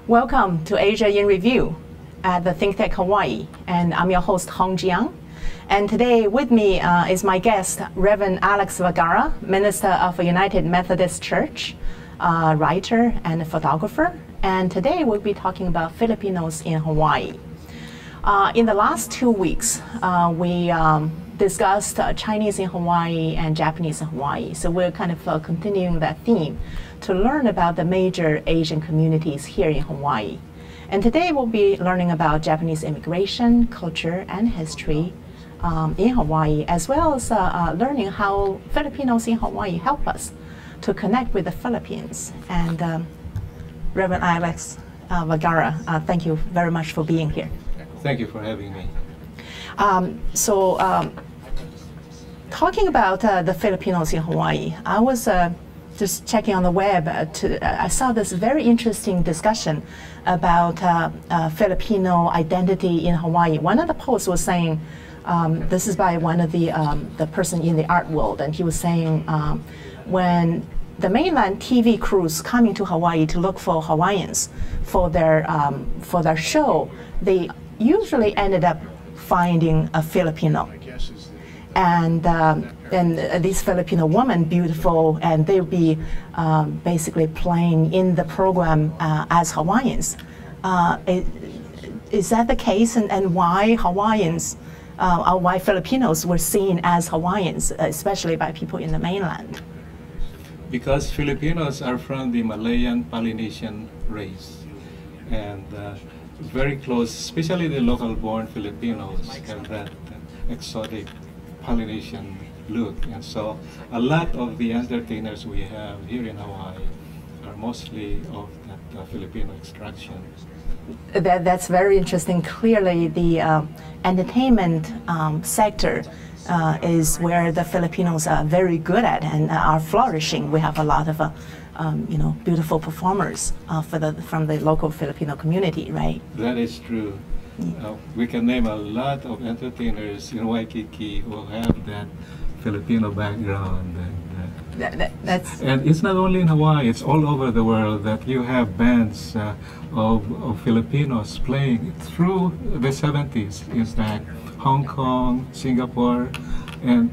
Welcome to Asia in Review at the ThinkTech Hawaii, and I'm your host, Hong Jiang. And today with me is my guest, Reverend Alex Vergara, minister of United Methodist Church, writer and photographer. And today we'll be talking about Filipinos in Hawaii. In the last 2 weeks, we discussed Chinese in Hawaii and Japanese in Hawaii. So we're kind of continuing that theme to learn about the major Asian communities here in Hawaii. And today we'll be learning about Japanese immigration, culture, and history in Hawaii, as well as learning how Filipinos in Hawaii help us to connect with the Philippines. And Reverend Alex Vergara, thank you very much for being here. Thank you for having me. Talking about the Filipinos in Hawaii, I was just checking on the web. I saw this very interesting discussion about Filipino identity in Hawaii. One of the posts was saying, this is by one of the person in the art world, and he was saying when the mainland TV crews coming to Hawaii to look for Hawaiians for their show, they usually ended up finding a Filipino. And these Filipino women, beautiful, and they'll be basically playing in the program as Hawaiians. Is that the case, and why Hawaiians, why Filipinos were seen as Hawaiians, especially by people in the mainland? Because Filipinos are from the Malayan Polynesian race, and very close, especially the local-born Filipinos have that exotic Polynesian look, and so a lot of the entertainers we have here in Hawaii are mostly of that Filipino extraction. That's very interesting. Clearly, the entertainment sector is where the Filipinos are very good at and are flourishing. We have a lot of beautiful performers from the local Filipino community, right? That is true. We can name a lot of entertainers in Waikiki who have that Filipino background. And it's not only in Hawaii, it's all over the world that you have bands of Filipinos playing through the 70s. It's like Hong Kong, Singapore, and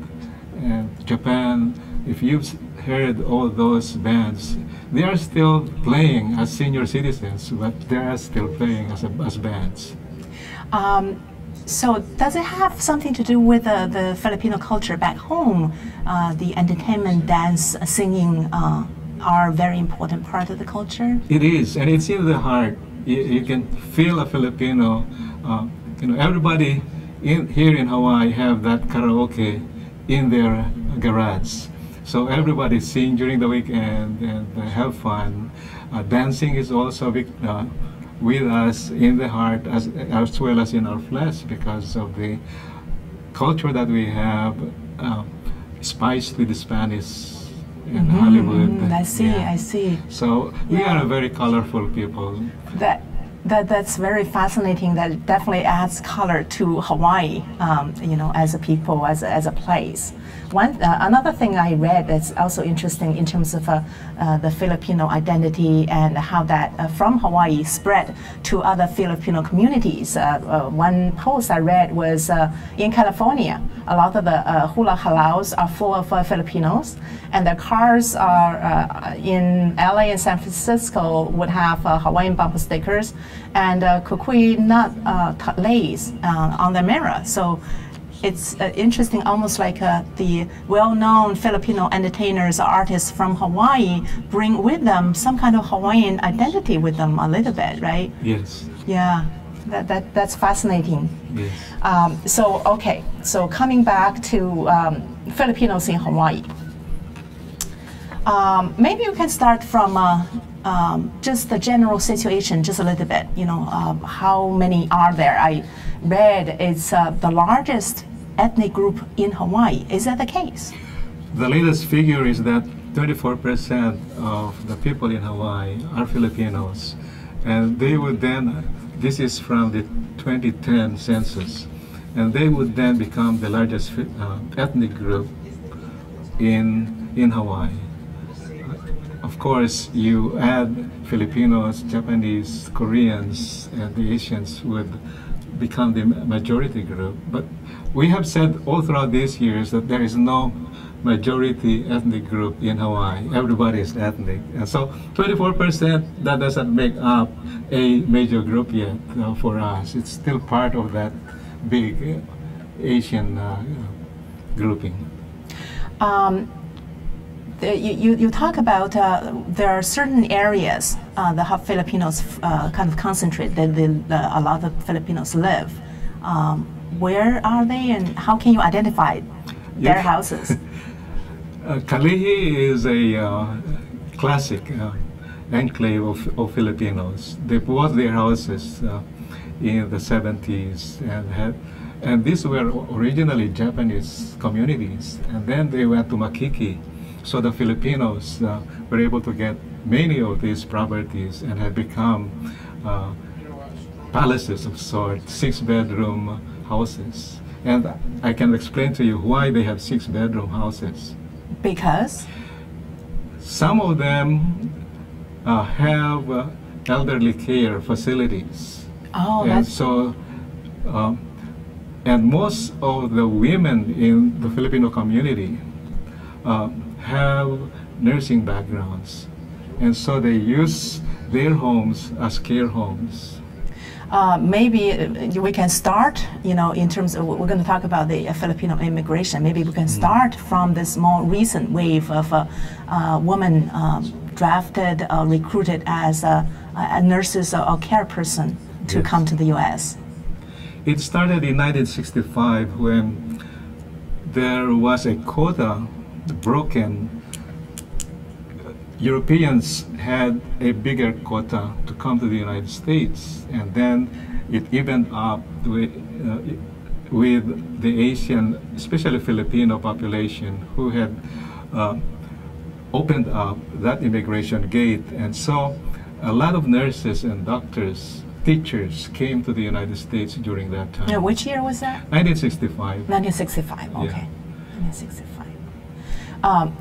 Japan. If you've heard all those bands, they are still playing as senior citizens, but they are still playing as bands. So does it have something to do with the Filipino culture back home? The entertainment, dance, singing are a very important part of the culture? It is, and it's in the heart. You can feel a Filipino. Everybody here in Hawaii have that karaoke in their garage. So everybody sing during the weekend and have fun. Dancing is also with us in the heart as well as in our flesh, because of the culture that we have, spiced with the Spanish and Hollywood. I see. So we are a very colorful people. That's very fascinating. That definitely adds color to Hawaii, as a people, as a place. Another thing I read that's also interesting in terms of the Filipino identity and how that from Hawaii spread to other Filipino communities. One post I read was in California, a lot of the hula halaus are full of Filipinos, and the cars are in LA and San Francisco would have Hawaiian bumper stickers and kukui nut lace on the mirror. So it's interesting, almost like the well-known Filipino entertainers, artists from Hawaii bring with them some kind of Hawaiian identity with them a little bit, right? Yes. Yeah, that's fascinating. Yes. So coming back to Filipinos in Hawaii. Maybe you can start from just the general situation, just a little bit. How many are there? I read it's the largest ethnic group in Hawaii. Is that the case? The latest figure is that 34% of the people in Hawaii are Filipinos, and they would then, this is from the 2010 census, and they would then become the largest ethnic group in Hawaii. of course, you add Filipinos, Japanese, Koreans, and the Asians would become the majority group. But we have said all throughout these years that there is no majority ethnic group in Hawaii. Everybody is ethnic. And so 24%, that doesn't make up a major group yet for us. It's still part of that big Asian grouping. You talk about there are certain areas that have Filipinos kind of concentrate, that a lot of Filipinos live. Where are they, and how can you identify their houses? Kalihi is a classic enclave of Filipinos. They bought their houses in the 70s and these were originally Japanese communities, and then they went to Makiki. So the Filipinos were able to get many of these properties and had become palaces of sorts, 6-bedroom houses. And I can explain to you why they have 6-bedroom houses. Because? Some of them have elderly care facilities. Oh, and so, and most of the women in the Filipino community have nursing backgrounds, and so they use their homes as care homes. Maybe we can start, in terms of, we're going to talk about the Filipino immigration. Maybe we can start from this more recent wave of women drafted, recruited as nurses or care person to come to the U.S. It started in 1965 when there was a quota broken. Europeans had a bigger quota to come to the United States, and then it evened up with the Asian, especially Filipino population, who had opened up that immigration gate. And so a lot of nurses and doctors, teachers came to the United States during that time. Yeah, which year was that? 1965. 1965, okay. Yeah. 1965.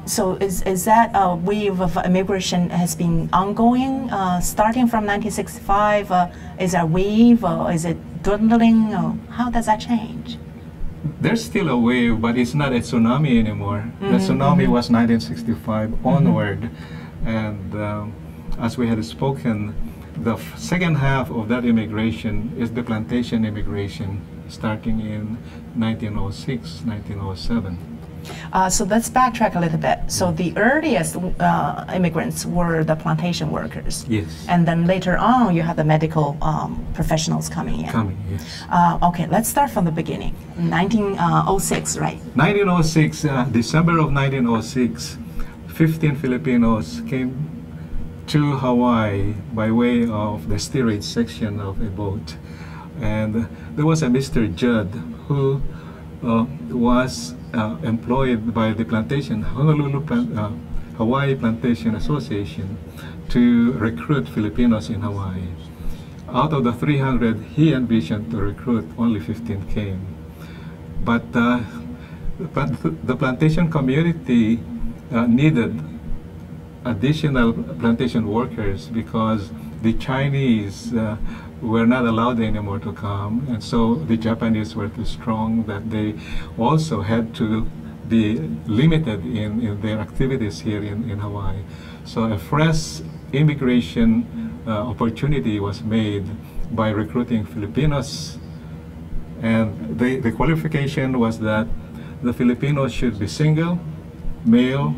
So is that wave of immigration has been ongoing, starting from 1965? Is there a wave, or is it dwindling, or how does that change? There's still a wave, but it's not a tsunami anymore. The tsunami was 1965 onward, and as we had spoken, the second half of that immigration is the plantation immigration, starting in 1906, 1907. So let's backtrack a little bit. So the earliest immigrants were the plantation workers. Yes. And then later on, you had the medical professionals coming in. Yes. Okay, let's start from the beginning. 1906, right? 1906, December of 1906, 15 Filipinos came to Hawaii by way of the steerage section of a boat. And there was a Mr. Judd who was employed by the plantation, Hawaii Plantation Association, to recruit Filipinos in Hawaii. Out of the 300 he envisioned to recruit, only 15 came. But the plantation community needed additional plantation workers because the Chinese were not allowed anymore to come, and so the Japanese were too strong that they also had to be limited in their activities here in Hawaii. So a fresh immigration opportunity was made by recruiting Filipinos, and the qualification was that the Filipinos should be single, male,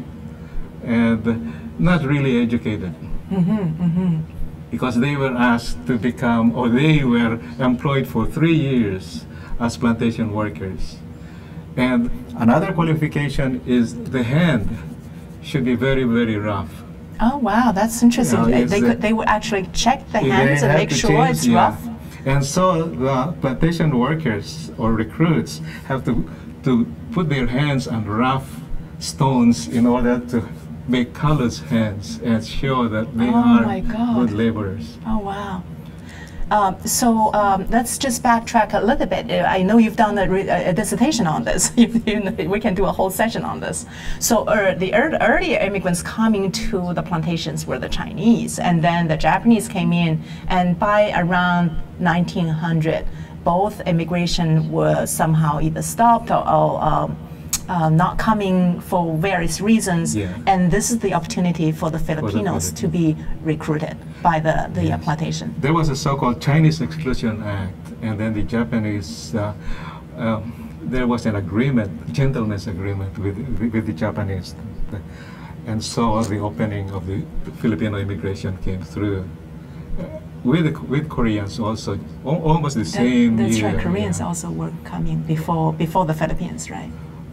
and not really educated. Because they were asked to become, or they were employed for 3 years as plantation workers. And another qualification is the hand should be very, very rough. Oh wow, that's interesting. They would actually check the hands and make sure it's rough. And so the plantation workers or recruits have to put their hands on rough stones in order to make callous hands and show that they are good laborers. Oh wow. Let's just backtrack a little bit. I know you've done a dissertation on this. We can do a whole session on this. So the earlier immigrants coming to the plantations were the Chinese, and then the Japanese came in, and by around 1900, both immigration was somehow either stopped or not coming for various reasons, and this is the opportunity for the Filipinos to be recruited by the plantation. There was a so-called Chinese Exclusion Act, and then the Japanese, there was an agreement, gentleman's agreement with the Japanese, and so the opening of the Filipino immigration came through. With Koreans also, almost the same year. That's right, Koreans also were coming before the Philippines, right?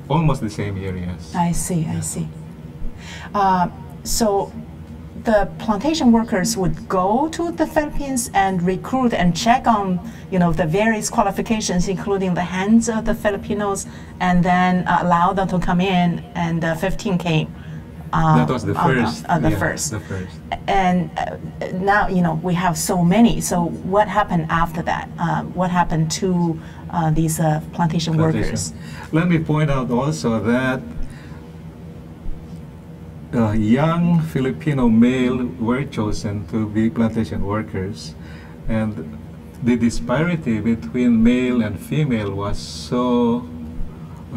Almost the same year, yes. I see, I see. So the plantation workers would go to the Philippines and recruit and check on, the various qualifications, including the hands of the Filipinos, and then allow them to come in, and 15 came. That was the first. The first. And now, we have so many. So what happened after that? What happened to these plantation workers? Let me point out also that young Filipino male were chosen to be plantation workers, and the disparity between male and female was so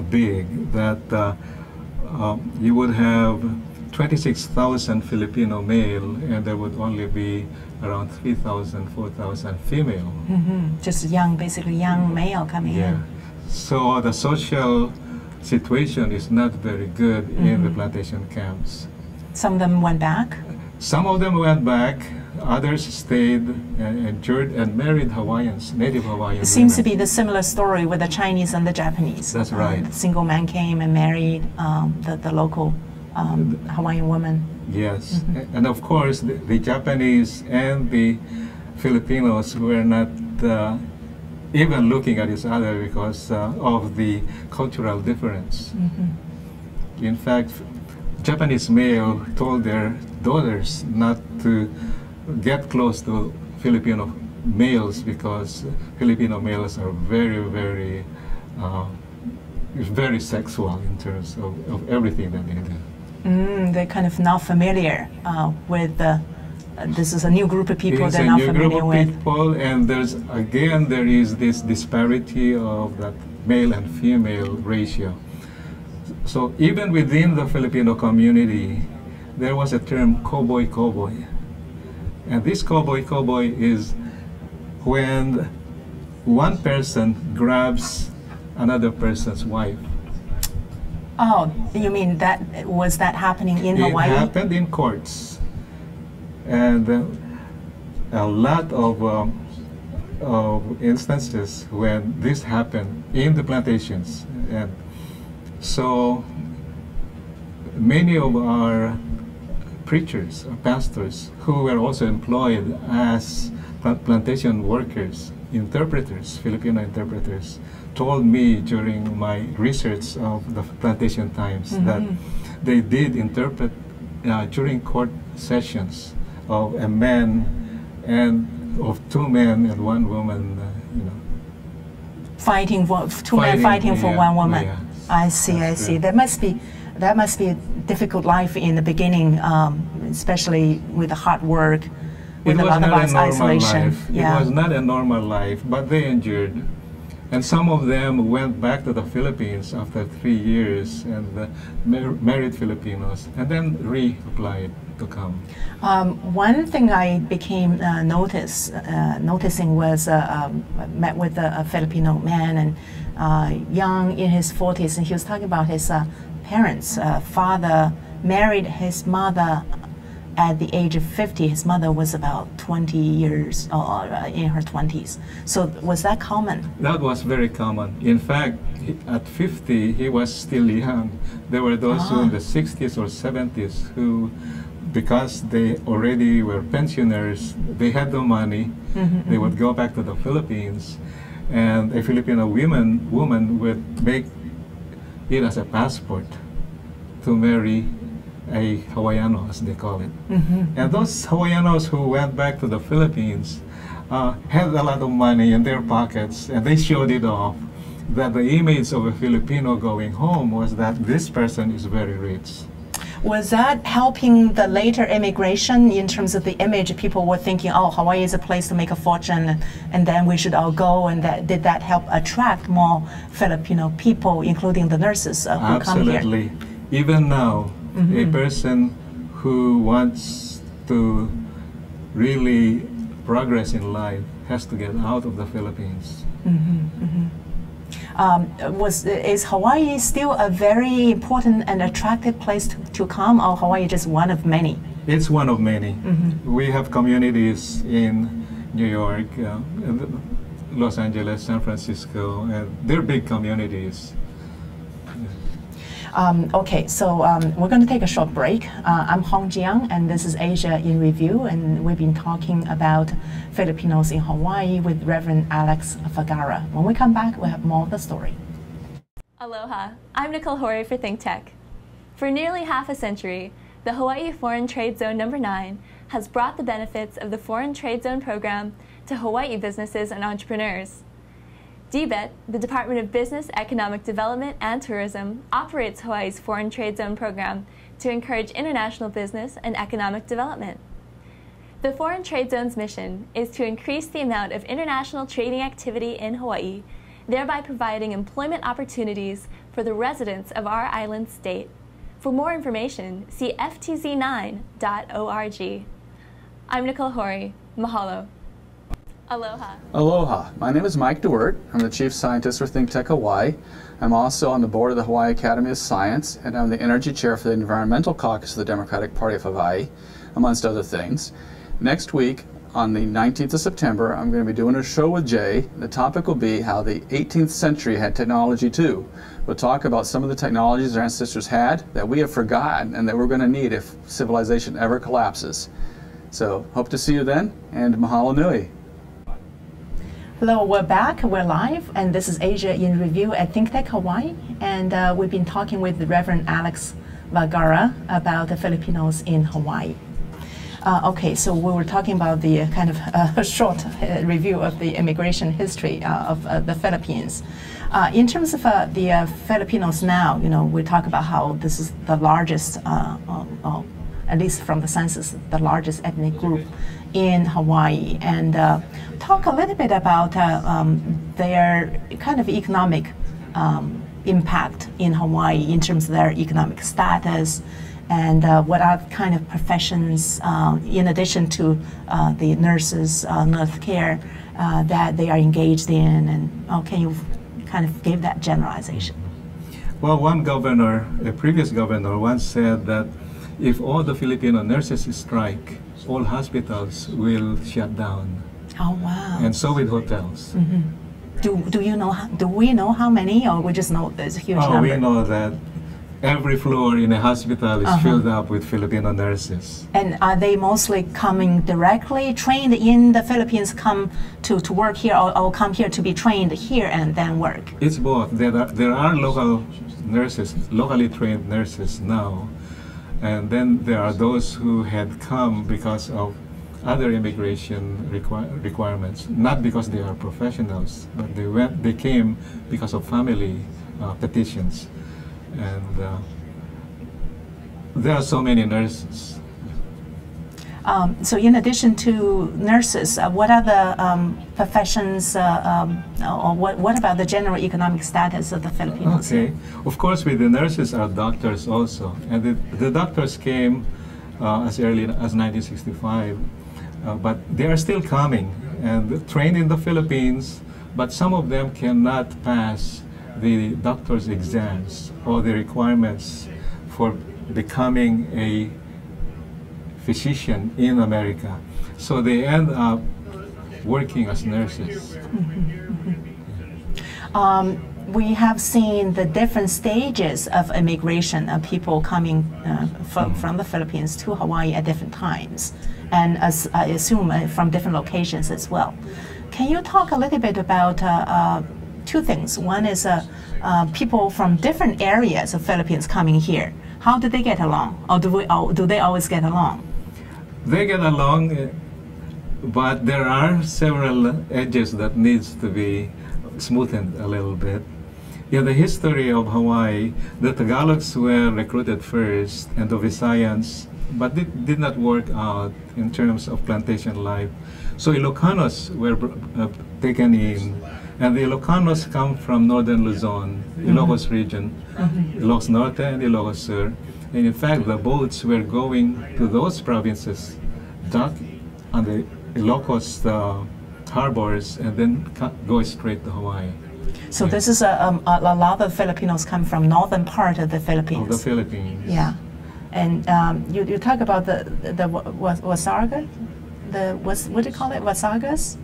big that you would have 26,000 Filipino male, and there would only be around 3,000, 4,000 female. Just basically young male coming in. So the social situation is not very good in the plantation camps. Some of them went back? Some of them went back. Others stayed and married Hawaiians, native Hawaiian It seems women. to be the similar story with the Chinese and the Japanese. That's right. The single man came and married the local Hawaiian woman. Yes, and of course the Japanese and the Filipinos were not even looking at each other because of the cultural difference. In fact, Japanese male told their daughters not to get close to Filipino males because Filipino males are very sexual in terms of everything that they do. They're kind of not familiar with this is a new group of people they're not familiar with. People, and there is this disparity of that male and female ratio. So even within the Filipino community, there was a term cowboy. And this cowboy is when one person grabs another person's wife. Oh, you mean was that happening in Hawaii? It happened in courts, and a lot of instances when this happened in the plantations, and so many of our preachers or pastors who were also employed as plantation workers, interpreters, Filipino interpreters, told me during my research of the plantation times that they did interpret during court sessions of a man and of two men and one woman, fighting for two men fighting for one woman. Yeah. I see. That must be a difficult life in the beginning, especially with the hard work, with a lot of isolation. It was not a normal life, but they endured. And some of them went back to the Philippines after 3 years and married Filipinos, and then reapplied to come. One thing I became noticing was I met with a Filipino man, and young in his 40s, and he was talking about his parents. Father married his mother at the age of 50. His mother was about 20 years, in her 20s. So was that common? That was very common. In fact, at 50, he was still young. There were those who in the 60s or 70s who, because they already were pensioners, they had the money, they would go back to the Philippines, and a Filipino woman would make it as a passport to marry a Hawaiiano, as they call it. And those Hawaiianos who went back to the Philippines had a lot of money in their pockets, and they showed it off, that the image of a Filipino going home was that this person is very rich. Was that helping the later immigration in terms of the image? People were thinking, oh, Hawaii is a place to make a fortune, and then we should all go, and did that help attract more Filipino people, including the nurses who come here? Absolutely. Even now, a person who wants to really progress in life has to get out of the Philippines. Is Hawaii still a very important and attractive place to come, or Hawaii just one of many? It's one of many. We have communities in New York, Los Angeles, San Francisco, and they're big communities. Okay, so we're going to take a short break. I'm Hong Jiang, and this is Asia in Review, and we've been talking about Filipinos in Hawaii with Reverend Alex Vergara. When we come back, we'll have more of the story. Aloha, I'm Nicole Hori for ThinkTech. For nearly half a century, the Hawaii Foreign Trade Zone No. 9 has brought the benefits of the Foreign Trade Zone program to Hawaii businesses and entrepreneurs. DBET, the Department of Business, Economic Development, and Tourism, operates Hawaii's Foreign Trade Zone program to encourage international business and economic development. The Foreign Trade Zone's mission is to increase the amount of international trading activity in Hawaii, thereby providing employment opportunities for the residents of our island state. For more information, see ftz9.org. I'm Nicole Hori. Mahalo. Aloha. Aloha. My name is Mike DeWert. I'm the Chief Scientist for ThinkTech Hawaii. I'm also on the board of the Hawaii Academy of Science, and I'm the Energy Chair for the Environmental Caucus of the Democratic Party of Hawaii, amongst other things. Next week, on the 19th of September, I'm going to be doing a show with Jay. The topic will be how the 18th century had technology too. We'll talk about some of the technologies our ancestors had that we have forgotten and that we're going to need if civilization ever collapses. So, hope to see you then, and mahalo nui. Hello, we're back, we're live, and this is Asia in Review at ThinkTech Hawaii, and we've been talking with the Reverend Alex Vergara about the Filipinos in Hawaii. Okay, so we were talking about the kind of short review of the immigration history of the Philippines. In terms of the Filipinos now, you know, we talk about how this is the largest, at least from the census, the largest ethnic group in Hawaii, and talk a little bit about their kind of economic impact in Hawaii in terms of their economic status, and what are kind of professions, in addition to the nurses, nurse care, that they are engaged in, and can you kind of give that generalization? Well, one governor, a previous governor, once said that if all the Filipino nurses strike, all hospitals will shut down. Oh, wow. And so with hotels. Do we know how many, or we just know there's a huge number? We know that every floor in a hospital is filled up with Filipino nurses. And are they mostly coming directly, trained in the Philippines, come to work here, or come here to be trained here and then work? It's both. There are local nurses, locally trained nurses now. And then there are those who had come because of other immigration requirements, not because they are professionals, but they came because of family petitions. And there are so many nurses. So in addition to nurses, what other professions, or what about the general economic status of the Filipinos? Okay, of course with the nurses are doctors also. And the doctors came as early as 1965, but they are still coming and trained in the Philippines, but some of them cannot pass the doctor's exams or the requirements for becoming a physician in America. So they end up working as nurses. We have seen the different stages of immigration of people coming from the Philippines to Hawaii at different times, and as I assume from different locations as well. Can you talk a little bit about two things? One is people from different areas of Philippines coming here. How do they get along, or do they always get along? They get along but there are several edges that needs to be smoothened a little bit. In the history of Hawaii, the Tagalogs were recruited first, and the Visayans, but it did not work out in terms of plantation life. So Ilocanos were taken in, and the Ilocanos come from northern Luzon, Ilocos region, Ilocos Norte and Ilocos Sur. And in fact, the boats were going to those provinces, dock on the Ilocos harbors, and then go straight to Hawaii. So this is a lot of Filipinos come from northern part of the Philippines. Of the Philippines. Yeah, and you talk about the Wasaga, what do you call it, Wasagas?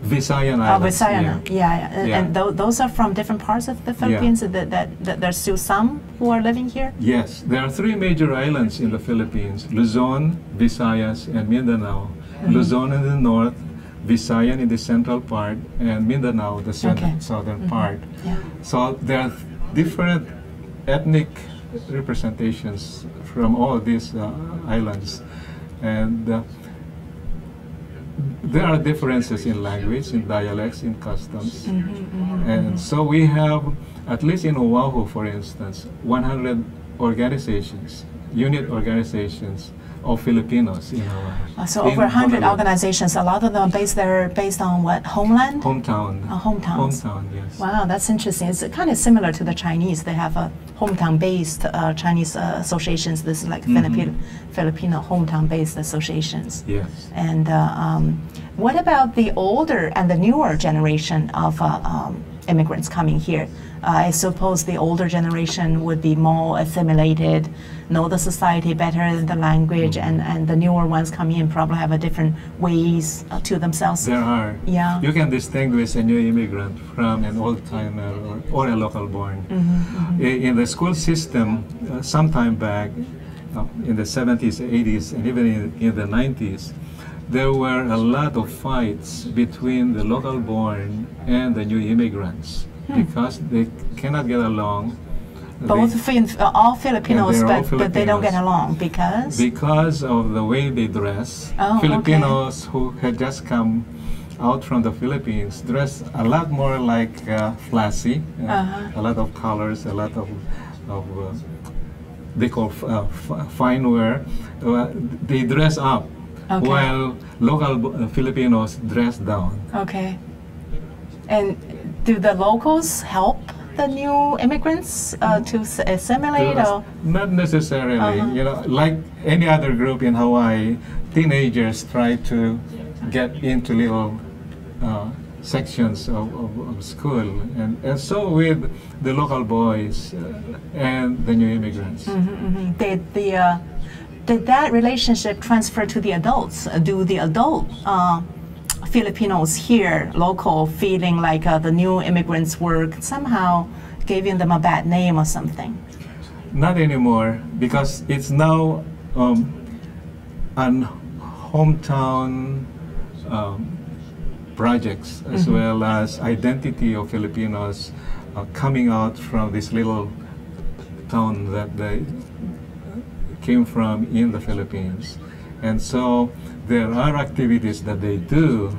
Visayan Islands. Visayan, yeah. And those are from different parts of the Philippines. That there's still some who are living here. Yes, there are 3 major islands in the Philippines: Luzon, Visayas, and Mindanao. Luzon in the north, Visayan in the central part, and Mindanao, the southern part. Yeah. So there are different ethnic representations from all these islands, and there are differences in language, in dialects, in customs. And so we have, at least in Oahu, for instance, 100 organizations, unit organizations of Filipinos in Hawaii. So over 100 organizations, a lot of them based on what, homeland? Hometown. Hometowns. Hometown, yes. Wow, that's interesting. It's kind of similar to the Chinese. They have a hometown-based Chinese associations. This is like Filipino hometown-based associations. Yes. And what about the older and the newer generation of immigrants coming here? I suppose the older generation would be more assimilated, know the society better than the language, and the newer ones coming in probably have a different ways to themselves. There are. Yeah. You can distinguish a new immigrant from an old-timer or a local born. In the school system, some time back, in the 70s, 80s, and even in the 90s, there were a lot of fights between the local born and the new immigrants because they cannot get along. All Filipinos, but they don't Filipinos. get along because? Because of the way they dress. Filipinos who had just come out from the Philippines dress a lot more like flashy, a lot of colors, a lot of they call fine wear. They dress up. While local Filipinos dress down. Okay. And do the locals help the new immigrants to assimilate? Or? Not necessarily. You know, like any other group in Hawaii, teenagers try to get into little sections of school, and so with the local boys and the new immigrants. Did that relationship transfer to the adults? Do the adult Filipinos here, local, feeling like the new immigrants were somehow giving them a bad name or something? Not anymore, because it's now an hometown projects as well as identity of Filipinos coming out from this little town that they came from in the Philippines. And so there are activities that they do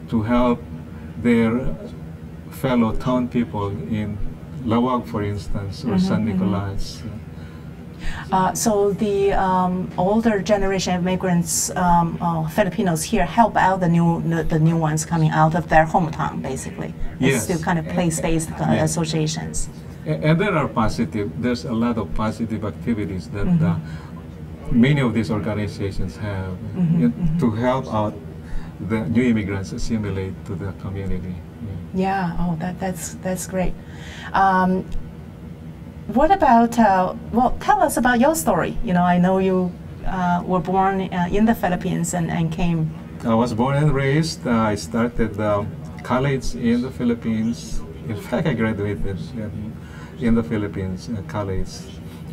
to help their fellow town people in Lawag, for instance, or San Nicolas. So the older generation of immigrants, Filipinos here, help out the new ones coming out of their hometown, basically. It's still kind of place-based associations. And there's a lot of positive activities that many of these organizations have to help out the new immigrants assimilate to the community. Yeah, that's great. What about, well, tell us about your story. You know, I know you were born in the Philippines and came. I was born and raised. I started college in the Philippines. In fact, I graduated in the Philippines college.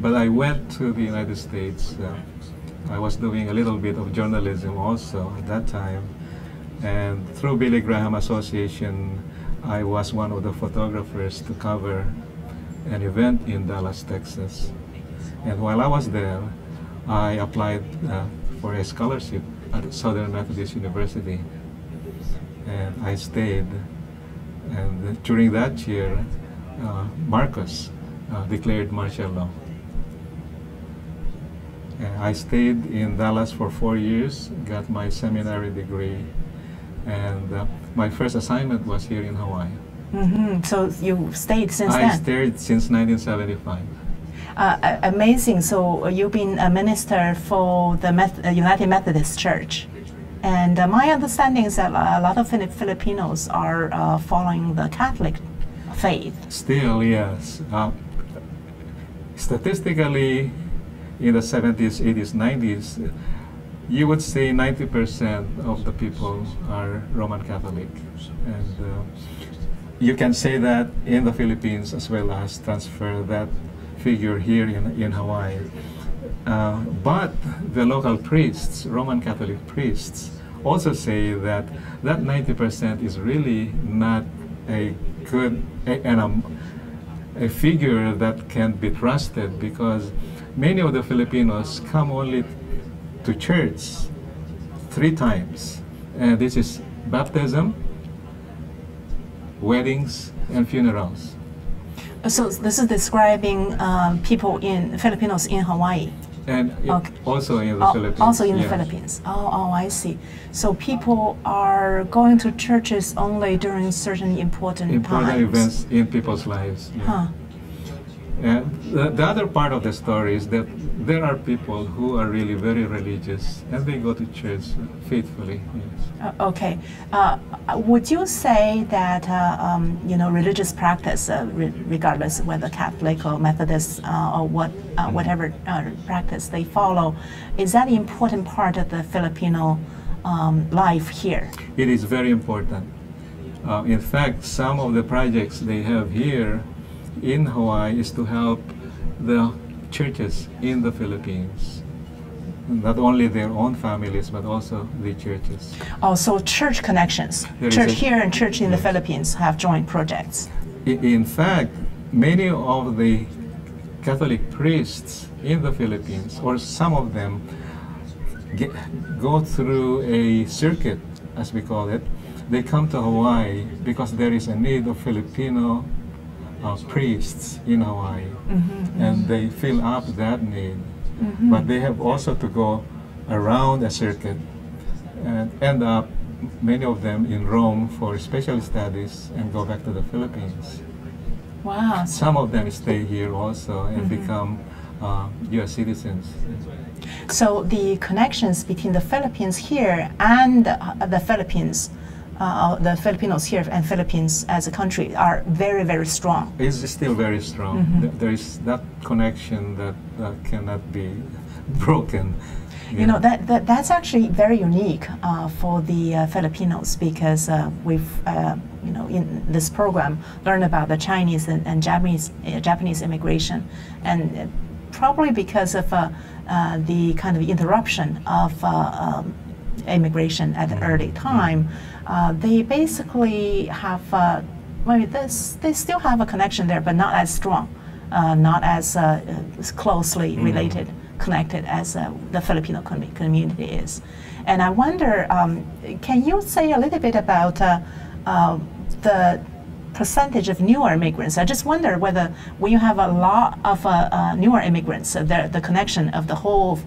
But I went to the United States. I was doing a little bit of journalism also at that time. And through Billy Graham Association, I was one of the photographers to cover an event in Dallas, Texas. And while I was there, I applied for a scholarship at Southern Methodist University. and I stayed. And during that year, Marcos declared martial law. I stayed in Dallas for 4 years, got my seminary degree, and my first assignment was here in Hawaii. So you stayed since then? I stayed since 1975. Amazing. So you've been a minister for the United Methodist Church. And my understanding is that a lot of Filipinos are following the Catholic faith. Still, yes. Statistically, in the 70s, 80s, 90s, you would say 90% of the people are Roman Catholic. And you can say that in the Philippines as well as transfer that figure here in Hawaii. But the local priests, Roman Catholic priests, also say that that 90% is really not a good a figure that can be trusted, because many of the Filipinos come only to church 3 times, and this is baptism, weddings, and funerals. So this is describing Filipinos in Hawaii. And also in the Philippines. Also in the yes. Philippines. Oh, I see. So people are going to churches only during certain important times. Events in people's lives. Yeah. Huh. And the other part of the story is that there are people who are really very religious and they go to church faithfully. Yes. Okay. Would you say that religious practice, regardless whether Catholic or Methodist or whatever practice they follow, is that an important part of the Filipino life here? It is very important. In fact, some of the projects they have here in Hawaii is to help the churches in the Philippines. Not only their own families, but also the churches. Oh, so church connections. Church here and church in the Philippines have joint projects. In fact, many of the Catholic priests in the Philippines, or some of them, go through a circuit, as we call it. They come to Hawaii because there is a need of Filipino priests in Hawaii, and they fill up that need. But they have also to go around a circuit and end up, many of them, in Rome for special studies and go back to the Philippines. Wow. Some of them stay here also and become U.S. citizens. So the connections between the Philippines here and the Philippines, the Filipinos here and Philippines as a country are very, very strong. It's still very strong. There is that connection that cannot be broken. You know, that's actually very unique for the Filipinos, because we've, in this program, learned about the Chinese and Japanese immigration, and probably because of the kind of interruption of immigration at an early time, they basically have, they still have a connection there, but not as strong, not as closely related, connected as the Filipino community is. And I wonder, can you say a little bit about the percentage of newer immigrants? I just wonder whether when you have a lot of newer immigrants, the connection of the whole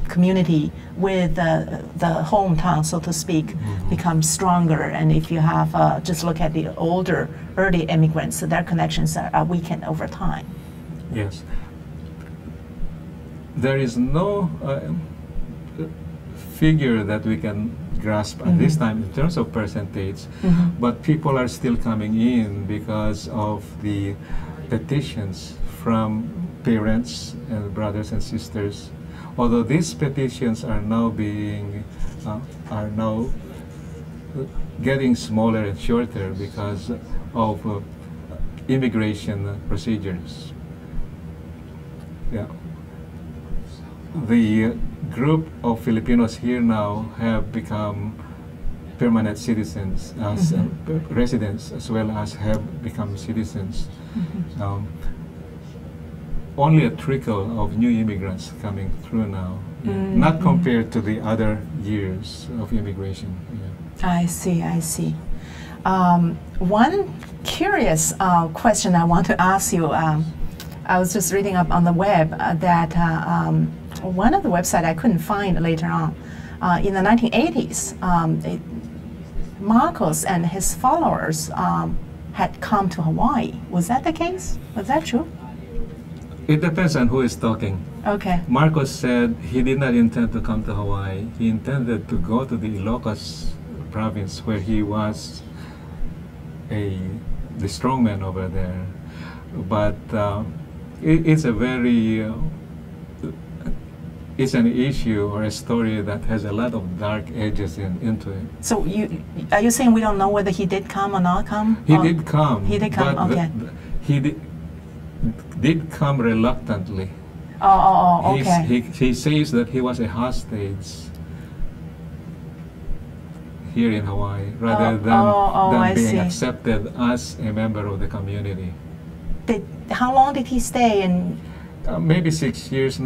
community with the hometown, so to speak, becomes stronger. And if you have just look at the older, early immigrants, their connections are weakened over time. Yes. There is no figure that we can grasp at this time in terms of percentage, but people are still coming in because of the petitions from parents and brothers and sisters. Although these petitions are now getting smaller and shorter because of immigration procedures. Yeah. The group of Filipinos here now have become permanent citizens, as residents, as well as have become citizens. Only a trickle of new immigrants coming through now, not compared to the other years of immigration. Yeah. I see, I see. One curious question I want to ask you. I was just reading up on the web that one of the websites I couldn't find later on. In the 1980s, Marcos and his followers had come to Hawaii. Was that the case? Was that true? It depends on who is talking. Okay. Marcos said he did not intend to come to Hawaii. He intended to go to the Ilocos province where he was the strongman over there. But it's a very, it's an issue or a story that has a lot of dark edges into it. So are you saying we don't know whether he did come or not come? He did come. He did come, but okay. He did come reluctantly. Oh, okay. He says that he was a hostage here in Hawaii rather than being accepted as a member of the community. How long did he stay in? Maybe 6 years.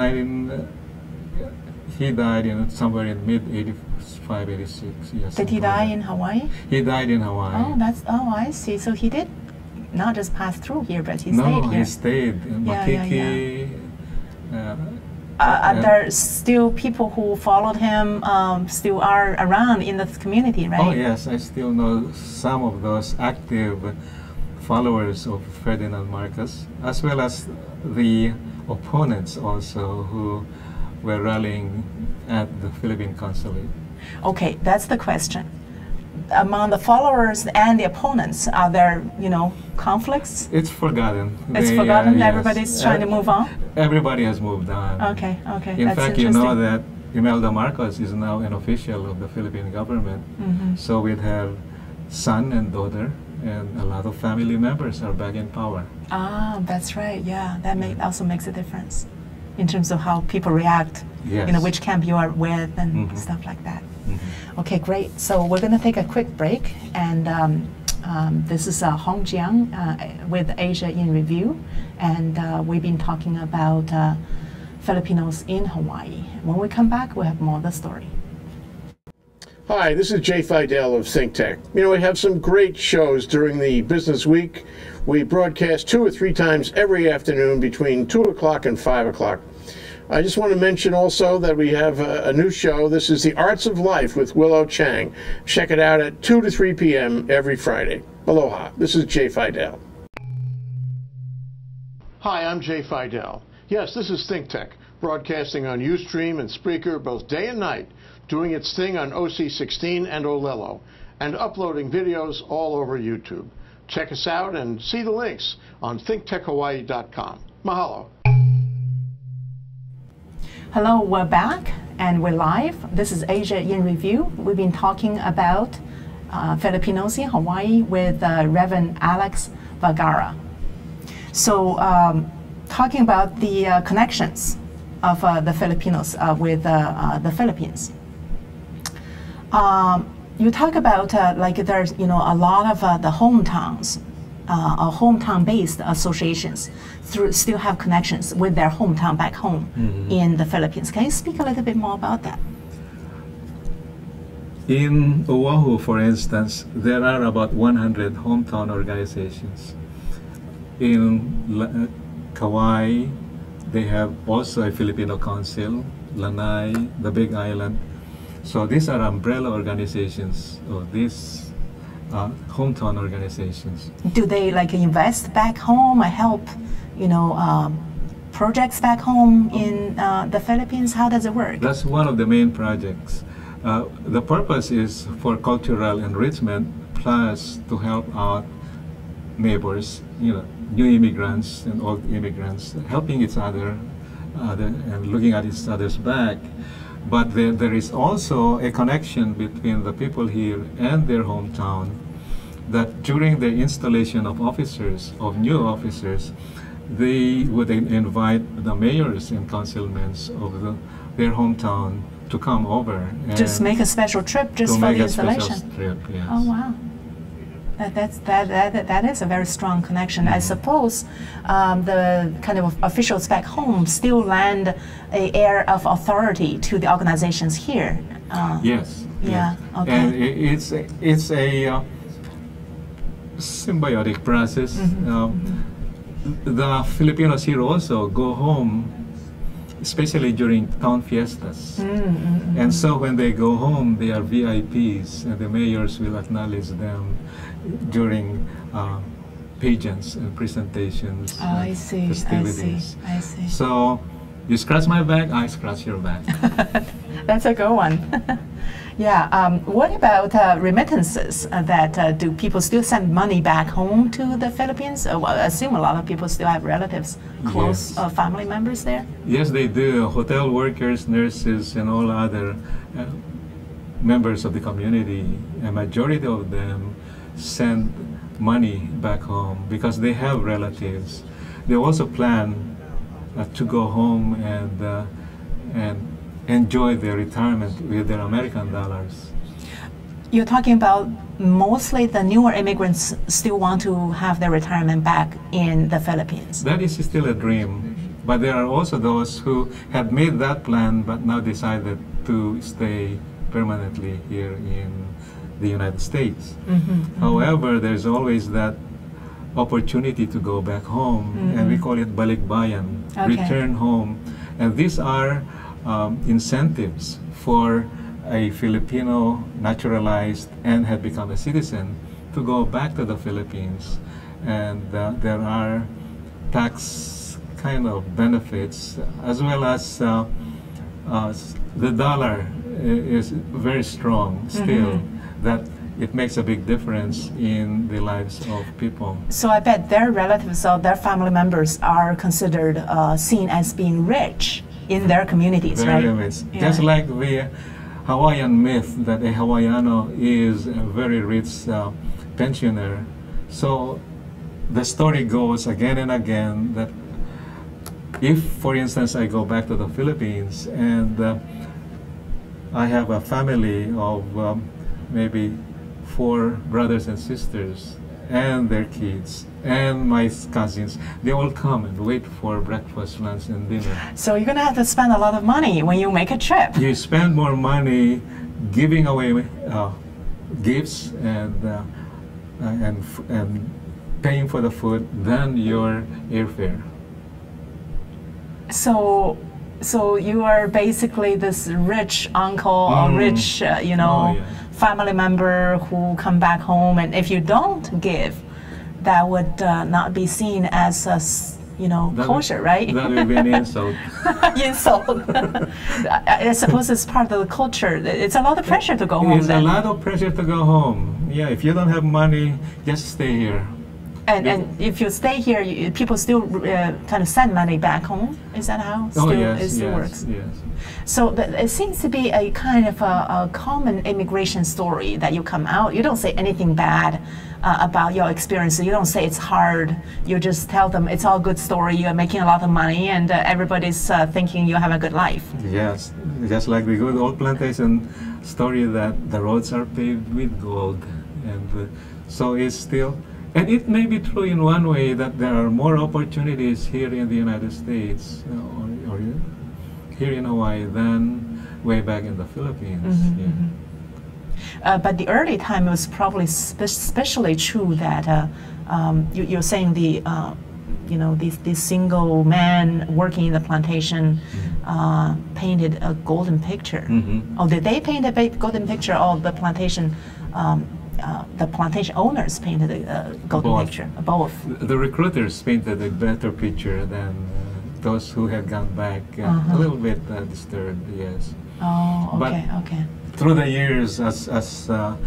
He died somewhere in mid-85, 86. Yes, did he die in Hawaii? He died in Hawaii. I see. So he did not just pass through here, but he stayed here. No, he stayed in Makiki. There are still people who followed him, still are around in the community, right? Oh yes, I still know some of those active followers of Ferdinand Marcos, as well as the opponents also who were rallying at the Philippine consulate. Okay, that's the question. Among the followers and the opponents, are there, conflicts? It's forgotten. It's forgotten? Yes. Everybody's trying to move on? Everybody has moved on. Okay. In fact, you know that Imelda Marcos is now an official of the Philippine government. Mm-hmm. So with her son and daughter, and a lot of family members are back in power. Ah, that's right. Yeah, that also makes a difference in terms of how people react. Yes. Which camp you are with and stuff like that. Okay, great. So we're going to take a quick break, and this is Hong Jiang with Asia in Review, and we've been talking about Filipinos in Hawaii. When we come back, we'll have more of the story. Hi, this is Jay Fidel of ThinkTech. We have some great shows during the business week. We broadcast 2 or 3 times every afternoon between 2 o'clock and 5 o'clock. I just want to mention also that we have a new show. This is The Arts of Life with Willow Chang. Check it out at 2 to 3 p.m. every Friday. Aloha. This is Jay Fidel. Hi, I'm Jay Fidel. Yes, this is ThinkTech, broadcasting on Ustream and Spreaker both day and night, doing its thing on OC16 and Olelo, and uploading videos all over YouTube. Check us out and see the links on thinktechhawaii.com. Mahalo. Hello, we're back and we're live. This is Asia in Review. We've been talking about Filipinos in Hawaii with Reverend Alex Vergara. So, talking about the connections of the Filipinos with the Philippines. You talk about like there's a lot of the hometowns or hometown-based associations still have connections with their hometown back home in the Philippines. Can you speak a little bit more about that? In Oahu, for instance, there are about 100 hometown organizations. In Kauai, they have also a Filipino Council, Lanai, the Big Island. So these are umbrella organizations of these hometown organizations. Do they invest back home or help, projects back home in the Philippines? How does it work? That's one of the main projects. The purpose is for cultural enrichment, plus to help out neighbors, new immigrants and old immigrants, helping each other and looking at each other's back. But there is also a connection between the people here and their hometown, that during the installation of new officers, they would invite the mayors and councilmen of their hometown to come over. Just make a special trip just for the installation. Trip, yes. Oh wow, that is a very strong connection. I suppose the kind of officials back home still lend an air of authority to the organizations here. Yes, Yeah. Okay. And it's a symbiotic process. The Filipinos here also go home, especially during town fiestas. And so when they go home, they are VIPs, and the mayors will acknowledge them during pageants and presentations, I see. festivities. I see. So you scratch my back, I scratch your back. That's a good one. Yeah. What about remittances? Do people still send money back home to the Philippines? Well, I assume a lot of people still have relatives, close family members there. Yes, they do. Hotel workers, nurses, and all other members of the community, a majority of them send money back home because they have relatives. They also plan to go home and enjoy their retirement with their American dollars. You're talking about mostly the newer immigrants still want to have their retirement back in the Philippines. That is still a dream, but there are also those who have made that plan but now decided to stay permanently here in the United States. However, there's always that opportunity to go back home, and we call it balikbayan, return home. And these are incentives for a Filipino naturalized and had become a citizen to go back to the Philippines. And there are tax kind of benefits, as well as the dollar is very strong still, that it makes a big difference in the lives of people. So I bet their relatives or their family members are considered seen as being rich in their communities, Very right? rich. Just like the Hawaiian myth that a Hawaiiano is a very rich pensioner. So the story goes again and again that if, for instance, I go back to the Philippines and I have a family of maybe 4 brothers and sisters and their kids and my cousins, they all come and wait for breakfast, lunch, and dinner. So you're going to have to spend a lot of money when you make a trip. You spend more money giving away gifts and paying for the food than your airfare. So you are basically this rich uncle or rich, family member who come back home, and if you don't give, that would not be seen as kosher, right? That would be an insult. Insult. I suppose it's part of the culture. It's a lot of pressure to go home. It's a lot of pressure to go home. Yeah, if you don't have money, just stay here. And if you stay here, people still kind of send money back home. Is that how it still works? Yes. So it seems to be a kind of a common immigration story that you come out. You don't say anything bad about your experience. You don't say it's hard. You just tell them it's all good story. You're making a lot of money, and everybody's thinking you have a good life. Yes, just like the good old plantation story that the roads are paved with gold, and so it's still. And it may be true in one way that there are more opportunities here in the United States or here in Hawaii than way back in the Philippines. But the early time was probably especially true that you're saying this single man working in the plantation painted a golden picture. Oh, did they paint a golden picture, or the plantation owners painted a golden picture? Both. The recruiters painted a better picture than those who had gone back a little bit disturbed, yes. Oh, okay, okay. Through the years, as the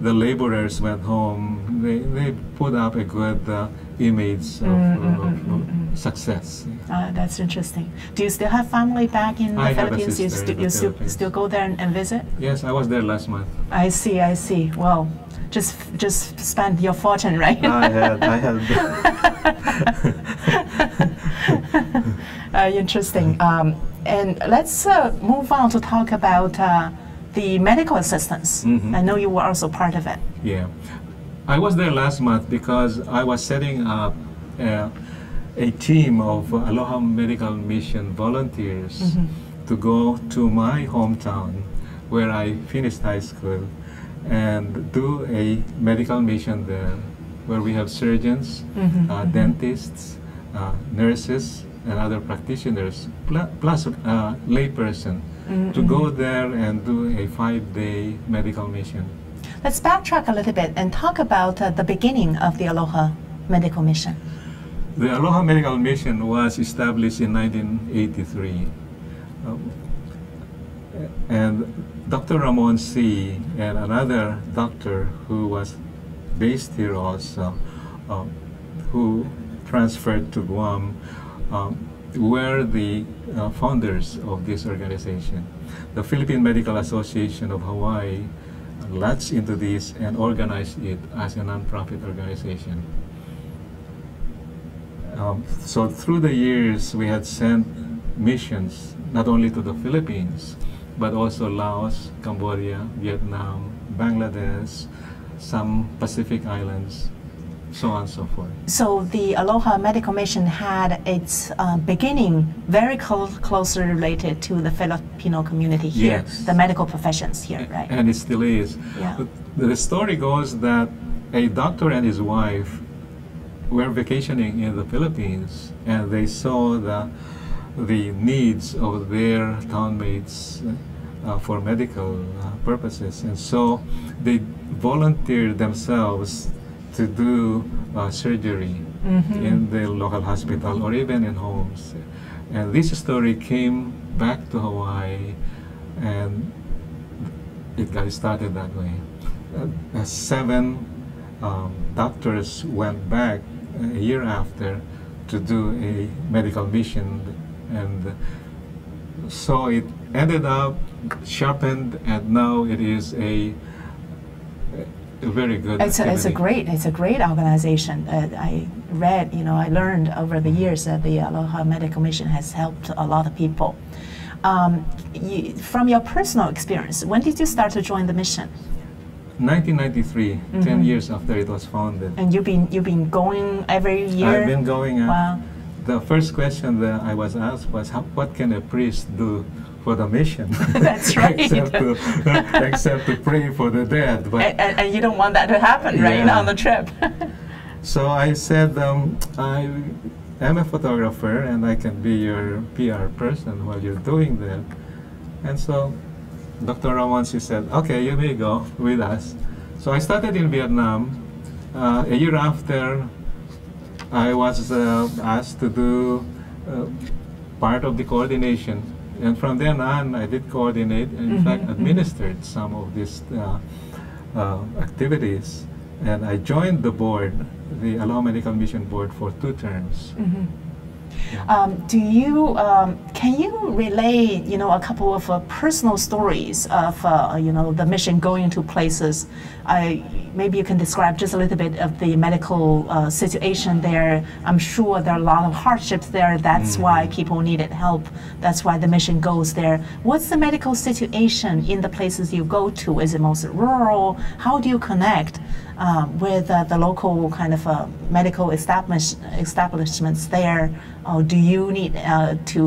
laborers went home, they put up a good image of success. That's interesting. Do you still have family back in the Philippines? You still go there and visit? Yes, I was there last month. I see. Well, just spend your fortune, right? I had. Interesting. And let's move on to talk about the medical assistance. I know you were also part of it. Yeah. I was there last month because I was setting up a team of Aloha Medical Mission volunteers to go to my hometown where I finished high school, and do a medical mission there, where we have surgeons, dentists, nurses, and other practitioners, plus a layperson, to go there and do a 5-day medical mission. Let's backtrack a little bit and talk about the beginning of the Aloha Medical Mission. The Aloha Medical Mission was established in 1983. And Dr. Ramon C. and another doctor who was based here also, who transferred to Guam, were the founders of this organization. The Philippine Medical Association of Hawaii latched into this and organized it as a nonprofit organization. So through the years, we had sent missions not only to the Philippines, but also Laos, Cambodia, Vietnam, Bangladesh, some Pacific islands, so on and so forth. So the Aloha Medical Mission had its beginning very closely related to the Filipino community here, yes, the medical professions here, right? And it still is. Yeah. The story goes that a doctor and his wife were vacationing in the Philippines, and they saw the needs of their townmates for medical purposes, and so they volunteered themselves to do surgery in the local hospital or even in homes. And this story came back to Hawaii, and it got started that way. 7 doctors went back a year after to do a medical mission, and so it ended up sharpened, and now it is a very good It's a great organization. I read, I learned over the years that the Aloha Medical Mission has helped a lot of people. From your personal experience, when did you start to join the mission? 1993, 10 years after it was founded. And you've been going every year? I've been going. Wow. The first question that I was asked was, what can a priest do for the mission? That's right. except to pray for the dead. But and you don't want that to happen, right, on the trip. So I said, I am a photographer, and I can be your PR person while you're doing that. And so Dr. Ramon, she said, okay, you may go with us. So I started in Vietnam. A year after, I was asked to do part of the coordination. And from then on, I did coordinate and in fact administered some of these activities. And I joined the board, the Aloha Medical Mission Board, for 2 terms. Can you relate, a couple of personal stories of, the mission going to places? Maybe you can describe just a little bit of the medical situation there. I'm sure there are a lot of hardships there. That's why people needed help. That's why the mission goes there. What's the medical situation in the places you go to? Is it mostly rural? How do you connect with the local kind of medical establishments there? Do you need to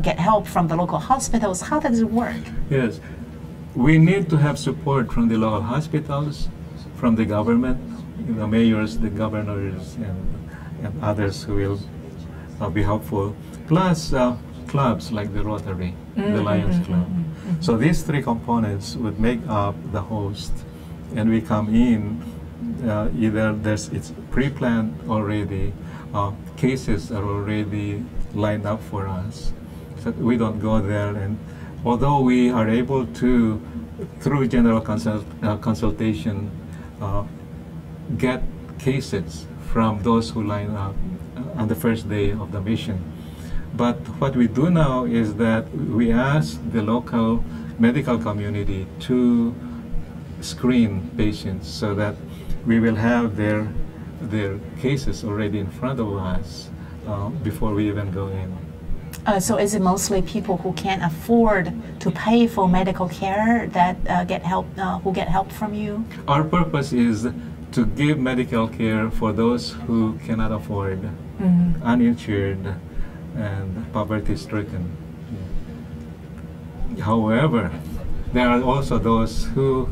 get help from the local hospitals? How does it work? Yes, we need to have support from the local hospitals, from the government, the mayors, the governors, and others who will be helpful, plus clubs like the Rotary, the Lions Club. So these 3 components would make up the host, and we come in, either it's pre-planned already, cases are already lined up for us, so we don't go there. And although we are able to, through general consultation, get cases from those who line up on the first day of the mission. But what we do now is that we ask the local medical community to screen patients so that we will have their cases already in front of us before we even go in. So is it mostly people who can't afford to pay for medical care that get help, who get help from you? Our purpose is to give medical care for those who cannot afford, uninsured, and poverty-stricken. However, there are also those who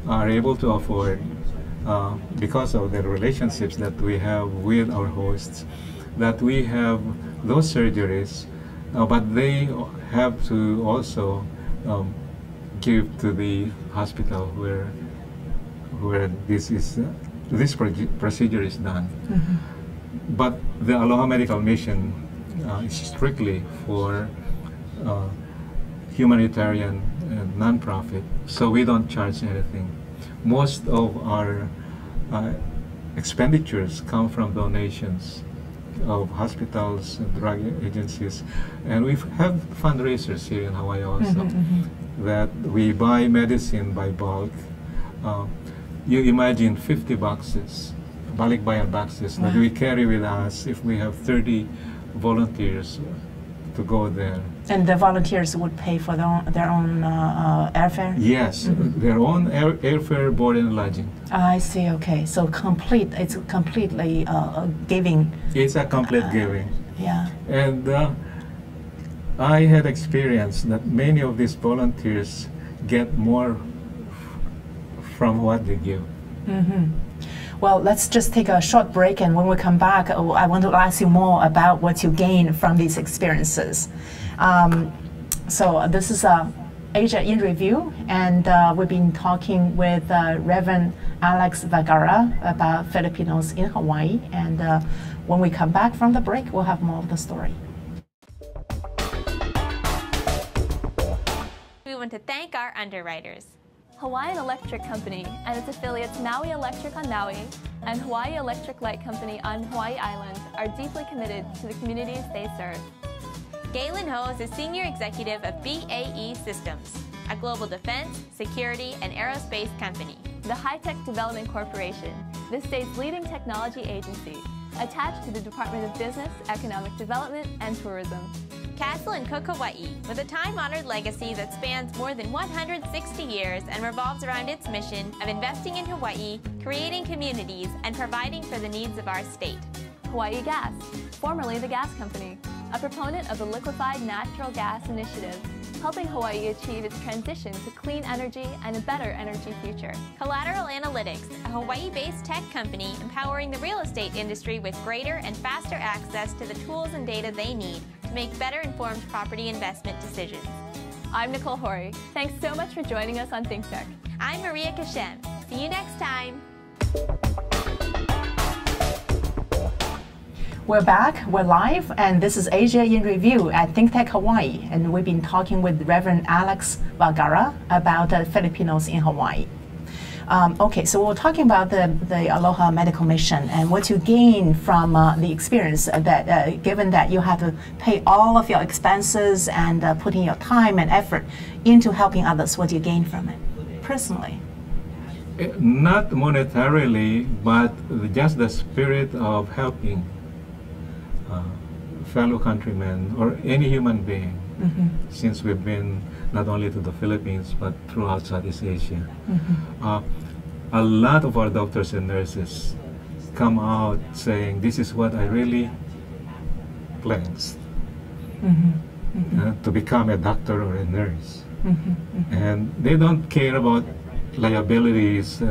are able to afford, because of the relationships that we have with our hosts, that we have those surgeries, but they have to also give to the hospital where this procedure is done. But the Aloha Medical Mission is strictly for humanitarian and non-profit, so we don't charge anything. Most of our expenditures come from donations of hospitals and drug agencies, and we have fundraisers here in Hawaii also, that we buy medicine by bulk. You imagine 50 boxes, balikbayan boxes, that we carry with us if we have 30 volunteers to go there. And the volunteers would pay for their own airfare? Yes, their own airfare, board, and lodging. I see, okay. So it's completely giving. It's a complete giving. Yeah. And I had experienced that many of these volunteers get more from what they give. Well, let's just take a short break, and when we come back, I want to ask you more about what you gain from these experiences. So this is Asia in Review, and we've been talking with Reverend Alex Vergara about Filipinos in Hawaii, and when we come back from the break, we'll have more of the story. We want to thank our underwriters. Hawaiian Electric Company and its affiliates Maui Electric on Maui and Hawaii Electric Light Company on Hawaii Island are deeply committed to the communities they serve. Galen Ho is a senior executive of BAE Systems, a global defense, security, and aerospace company. The High-Tech Development Corporation, the state's leading technology agency, attached to the Department of Business, Economic Development, and Tourism. Castle and Cook Hawaii, with a time-honored legacy that spans more than 160 years and revolves around its mission of investing in Hawaii, creating communities, and providing for the needs of our state. Hawaii Gas, formerly the Gas Company, a proponent of the Liquefied Natural Gas Initiative, helping Hawaii achieve its transition to clean energy and a better energy future. Collateral Analytics, a Hawaii-based tech company empowering the real estate industry with greater and faster access to the tools and data they need to make better informed property investment decisions. I'm Nicole Horry. Thanks so much for joining us on ThinkTech. I'm Maria Kashem. See you next time. We're back, we're live, and this is Asia in Review at ThinkTech Hawaii, and we've been talking with Reverend Alex Vergara about Filipinos in Hawaii. Okay, so we're talking about the Aloha Medical Mission and what you gain from the experience that, given that you have to pay all of your expenses and putting your time and effort into helping others, what do you gain from it, personally? Not monetarily, but just the spirit of helping fellow countrymen or any human being, since we've been not only to the Philippines but throughout Southeast Asia. A lot of our doctors and nurses come out saying, this is what I really planned, to become a doctor or a nurse. And they don't care about liabilities,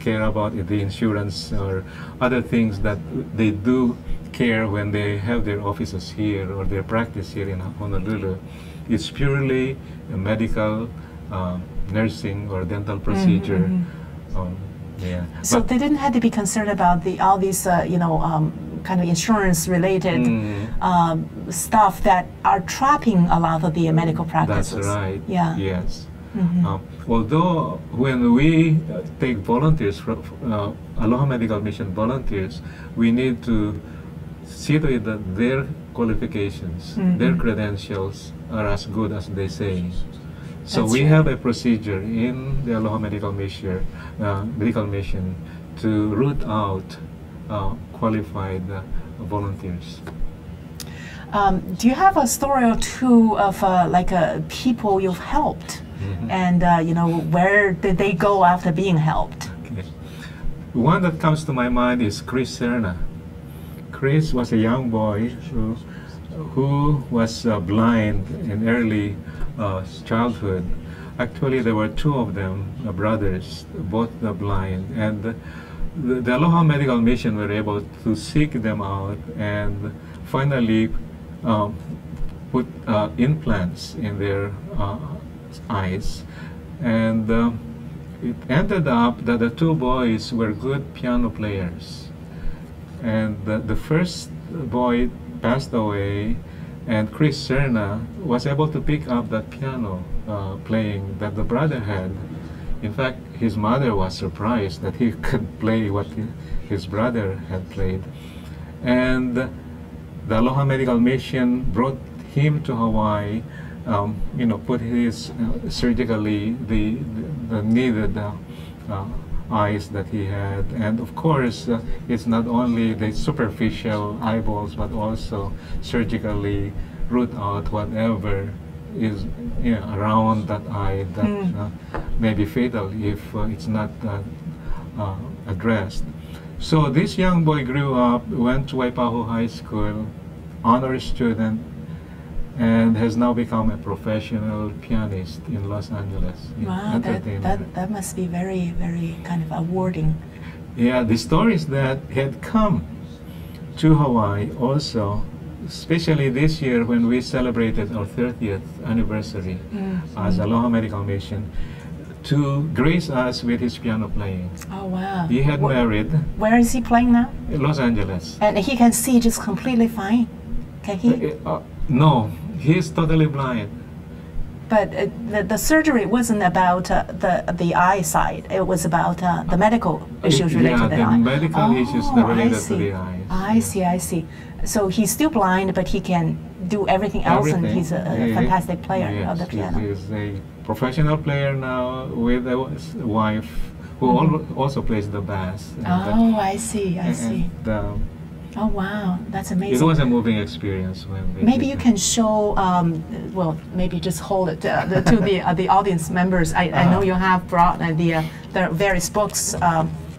care about the insurance or other things that they do care when they have their offices here or their practice here in Honolulu. It's purely a medical, nursing or dental procedure. Yeah. So but they didn't have to be concerned about all these, kind of insurance-related stuff that are trapping a lot of the medical practices. That's right. Yeah. Yes. Although when we take volunteers from Aloha Medical Mission volunteers, we need to see to it that their qualifications, their credentials are as good as they say. So we have a procedure in the Aloha Medical Mission to root out qualified volunteers. Do you have a story or two of people you've helped, and where did they go after being helped? Okay. One that comes to my mind is Chris Serna. Chris was a young boy who was blind in early childhood. Actually, there were two of them, brothers, both blind, and the Aloha Medical Mission were able to seek them out and finally put implants in their eyes. And it ended up that the two boys were good piano players. And the first boy passed away, and Chris Serna was able to pick up that piano playing that the brother had. In fact, his mother was surprised that he could play what his brother had played. And the Aloha Medical Mission brought him to Hawaii, put his surgically the needed eyes that he had. And of course, it's not only the superficial eyeballs, but also surgically root out whatever is around that eye that may be fatal if it's not addressed. So this young boy grew up, went to Waipahu High School, honor student, and has now become a professional pianist in Los Angeles. Wow, that must be very, very kind of rewarding. Yeah, the stories that had come to Hawaii also, especially this year when we celebrated our 30th anniversary as Aloha Medical Mission, to grace us with his piano playing. Oh, wow. He had married. Where is he playing now? In Los Angeles. And he can see just completely fine. Can he? No, he's totally blind. But the surgery wasn't about the eye side. It was about the medical issues related to the eye. Yeah, the medical issues that related to the eyes. I see. So he's still blind, but he can do everything else, and he's a fantastic player of the piano. He's a professional player now with a wife who also plays the bass. Oh, I see. Oh, wow, that's amazing. It was a moving experience. Maybe you can show, well, maybe just hold it to the audience members. I know you have brought the various books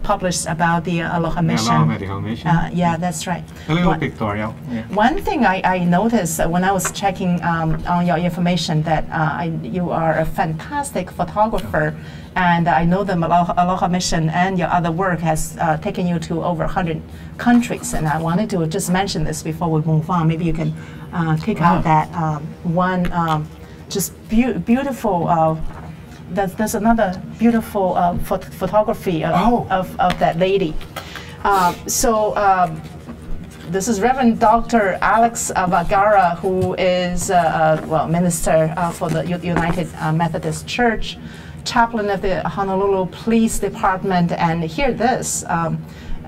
published about the Aloha Mission. Aloha Medical Mission. Yeah, that's right. A little pictorial. Yeah. One thing I noticed when I was checking on your information that you are a fantastic photographer, and I know the Aloha Mission and your other work has taken you to over 100 countries, and I wanted to just mention this before we move on. Maybe you can pick out that one just beautiful. There's another beautiful photography of that lady. This is Reverend Dr. Alex Vergara, who is minister for the United Methodist Church, chaplain of the Honolulu Police Department, and hear this.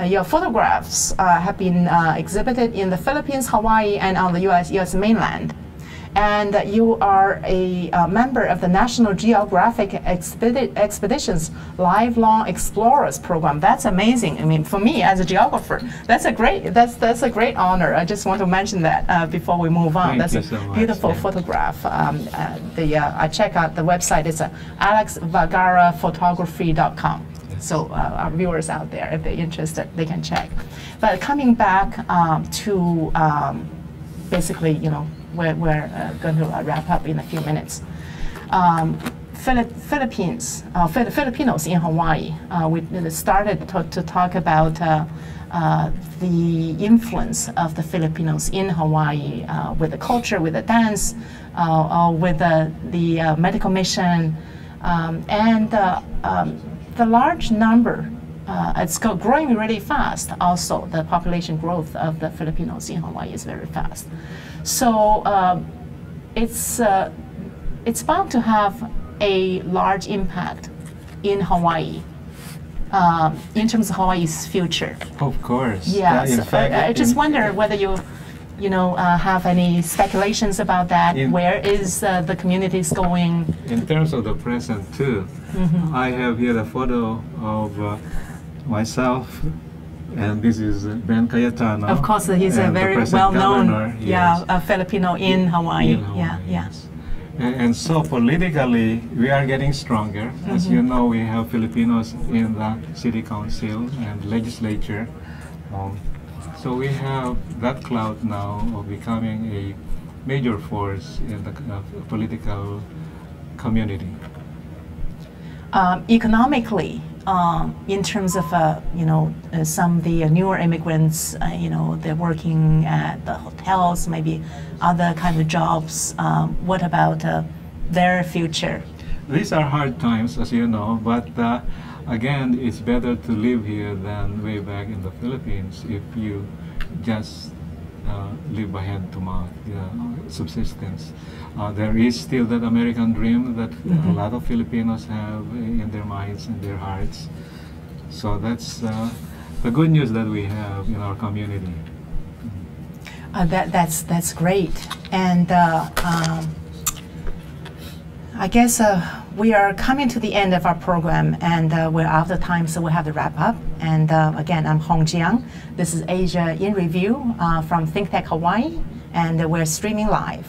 Your photographs have been exhibited in the Philippines, Hawaii, and on the U.S. mainland. And you are a member of the National Geographic Expeditions Lifelong Explorers Program. That's amazing. I mean, for me as a geographer, that's a great honor. I just want to mention that before we move on. That's a beautiful photograph. I check out the website. It's alexvergaraphotography.com. So our viewers out there, if they're interested, they can check. But coming back to basically, we're going to wrap up in a few minutes. Filipinos in Hawaii, we started to talk about the influence of the Filipinos in Hawaii with the culture, with the dance, with the medical mission, and the large number. It's growing really fast. Also, the population growth of the Filipinos in Hawaii is very fast. So it's bound to have a large impact in Hawaii in terms of Hawaii's future. Of course. Yes. In fact, I just wonder whether you have any speculations about that. Where is the communities going? In terms of the present too, I have here a photo of myself. And this is Ben Cayetano. Of course, he's a very well-known Filipino in Hawaii. Yes. And so politically, we are getting stronger. As you know, we have Filipinos in the city council and legislature. So we have that clout now of becoming a major force in the political community. Economically, in terms of some of the newer immigrants, they're working at the hotels, maybe other kind of jobs. What about their future? These are hard times, as you know, but again, it's better to live here than way back in the Philippines if you just live by hand to mouth, subsistence. There is still that American dream that a lot of Filipinos have in their minds and their hearts. So that's the good news that we have in our community. That's great. And I guess we are coming to the end of our program, and we're out of time, so we'll have to wrap up. And again, I'm Hong Jiang. This is Asia in Review from ThinkTech Hawaii, and we're streaming live.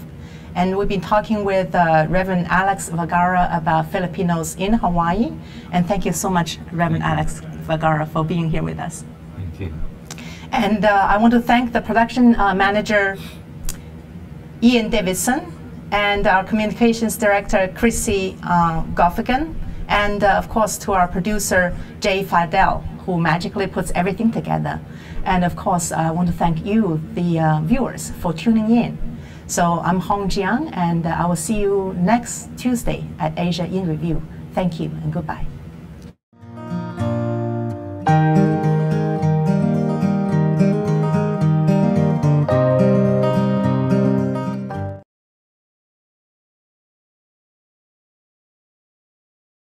And we've been talking with Reverend Alex Vergara about Filipinos in Hawaii. And thank you so much, Reverend Alex Vergara, for being here with us. Thank you. And I want to thank the production manager, Ian Davidson, and our communications director, Chrissy Goffigan, and of course to our producer, Jay Fidel, who magically puts everything together. And of course, I want to thank you, the viewers, for tuning in. So I'm Hong Jiang, and I will see you next Tuesday at Asia in Review. Thank you and goodbye.